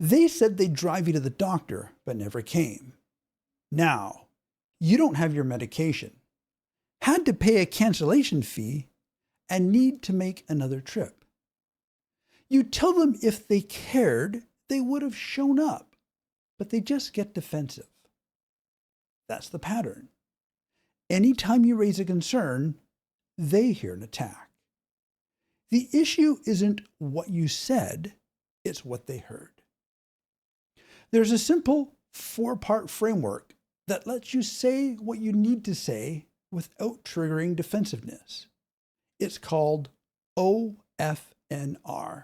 They said they'd drive you to the doctor, but never came. Now, you don't have your medication, had to pay a cancellation fee, and need to make another trip. You tell them if they cared, they would have shown up, but they just get defensive. That's the pattern. Anytime you raise a concern, they hear an attack. The issue isn't what you said, it's what they heard. There's a simple 4-part framework that lets you say what you need to say without triggering defensiveness. It's called OFNR.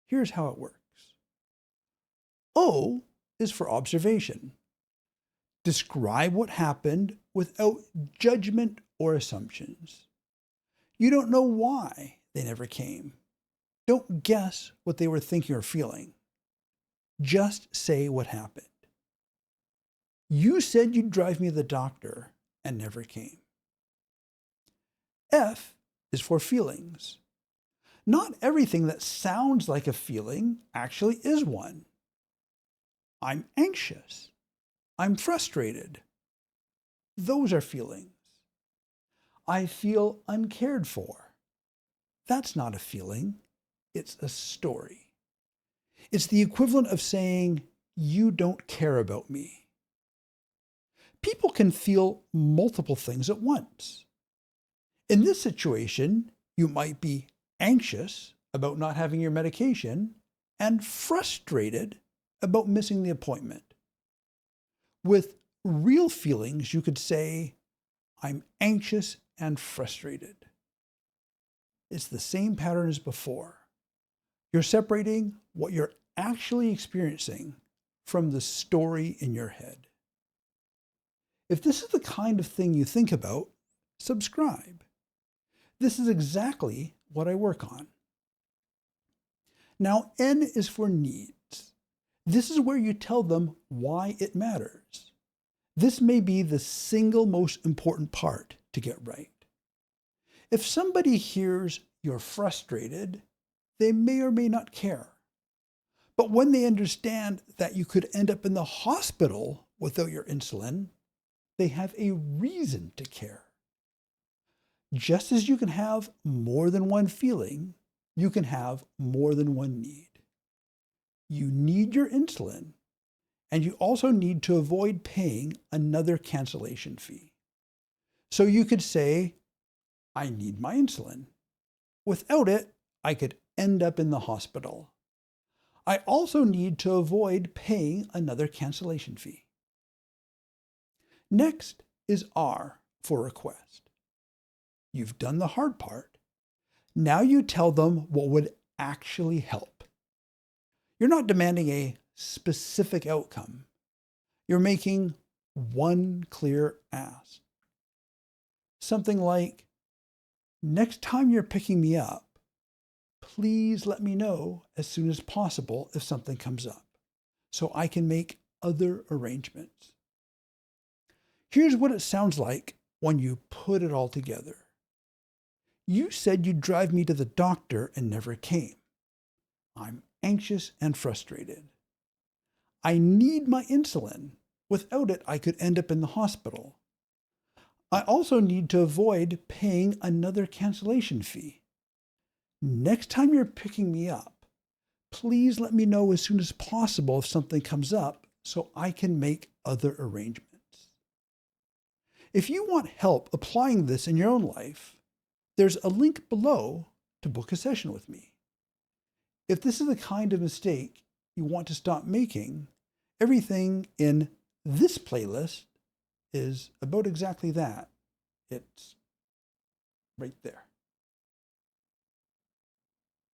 Here's how it works. O is for observation. Describe what happened without judgment or assumptions. You don't know why they never came. Don't guess what they were thinking or feeling. Just say what happened. You said you'd drive me to the doctor and never came. F is for feelings. Not everything that sounds like a feeling actually is one. I'm anxious. I'm frustrated. Those are feelings. I feel uncared for. That's not a feeling. It's a story. It's the equivalent of saying, you don't care about me. People can feel multiple things at once. In this situation, you might be anxious about not having your medication and frustrated about missing the appointment. With real feelings, you could say, I'm anxious and frustrated. It's the same pattern as before. You're separating what you're actually experiencing from the story in your head. If this is the kind of thing you think about, subscribe. This is exactly what I work on. Now, N is for needs. This is where you tell them why it matters. This may be the single most important part to get right. If somebody hears you're frustrated, they may or may not care. But when they understand that you could end up in the hospital without your insulin, they have a reason to care. Just as you can have more than one feeling, you can have more than one need. You need your insulin, and you also need to avoid paying another cancellation fee. So you could say, I need my insulin. Without it, I could end up in the hospital. I also need to avoid paying another cancellation fee. Next is R for request. You've done the hard part. Now you tell them what would actually help. You're not demanding a specific outcome. You're making one clear ask. Something like, next time you're picking me up, please let me know as soon as possible if something comes up, so I can make other arrangements. Here's what it sounds like when you put it all together. You said you'd drive me to the doctor and never came. I'm anxious and frustrated. I need my insulin. Without it, I could end up in the hospital. I also need to avoid paying another cancellation fee. Next time you're picking me up, please let me know as soon as possible if something comes up so I can make other arrangements. If you want help applying this in your own life, there's a link below to book a session with me. If this is the kind of mistake you want to stop making, everything in this playlist is about exactly that. It's right there.